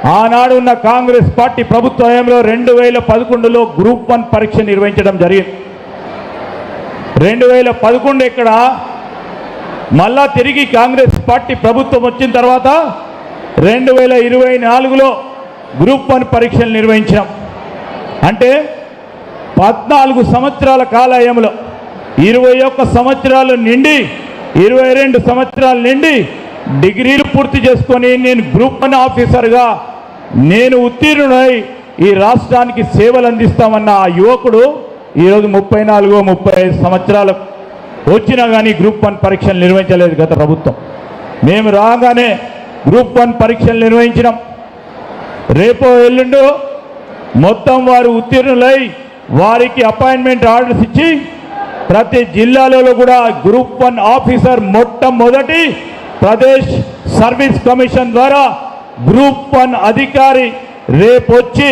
ఆనాడు ఉన్న కాంగ్రెస్ పార్టీ ప్రభుత్వంలో 2011లో గ్రూప్ 1 పరీక్ష నిర్వహించడం జరిగింది. 2011 ఇక్కడ మళ్ళా తిరిగి కాంగ్రెస్ పార్టీ ప్రభుత్వం వచ్చిన తర్వాత 2024లో గ్రూప్ 1 పరీక్షలు నిర్వహించాం. అంటే 14 సంవత్సరాల కాలయంలో 21 సంవత్సరాలు నిండి 22 సంవత్సరాలు నిండి డిగ్రీలు పూర్తి చేసుకొని నేను గ్రూప్ 1 ఆఫీసర్గా నేను ఉత్తీర్ణుడై ఈ రాష్ట్రానికి సేవలు అందిస్తామన్న ఆ యువకుడు ఈరోజు 34-35 సంవత్సరాలు వచ్చినా కానీ గ్రూప్ 1 పరీక్షలు నిర్వహించలేదు గత ప్రభుత్వం. మేము రాగానే గ్రూప్ 1 పరీక్షలు నిర్వహించినాం. రేపో ఎల్లుండో మొత్తం వారు ఉత్తీర్ణులై వారికి అపాయింట్మెంట్ ఆర్డర్స్ ఇచ్చి ప్రతి జిల్లాలలో కూడా గ్రూప్ 1 ఆఫీసర్ మొట్టమొదటి ప్రదేశ్ సర్వీస్ కమిషన్ ద్వారా గ్రూప్ 1 అధికారి రేపొచ్చి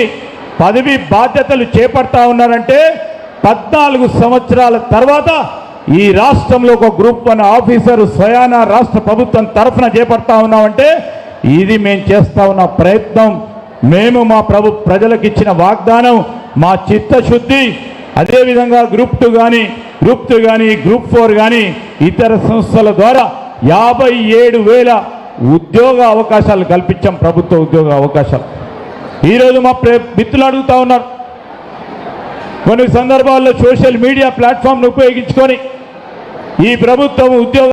పదవి బాధ్యతలు చేపడతా ఉన్నారంటే 14 సంవత్సరాల తర్వాత ఈ రాష్ట్రంలో ఒక గ్రూప్ 1 ఆఫీసర్ స్వయాన రాష్ట్ర ప్రభుత్వం తరఫున చేపడతా ఉన్నామంటే ఇది మేము చేస్తా ఉన్న ప్రయత్నం, మేము మా ప్రజలకు ఇచ్చిన వాగ్దానం, మా చిత్తశుద్ధి. అదేవిధంగా గ్రూప్ 2 కానీ గ్రూప్ 4 కానీ ఇతర సంస్థల ద్వారా 57,000 ఉద్యోగ అవకాశాలు కల్పించాం, ప్రభుత్వ ఉద్యోగ అవకాశాలు. ఈరోజు మా మిత్రులు అడుగుతూ ఉన్నారు, కొన్ని సందర్భాల్లో సోషల్ మీడియా ప్లాట్ఫామ్ను ఉపయోగించుకొని ఈ ప్రభుత్వం ఉద్యోగ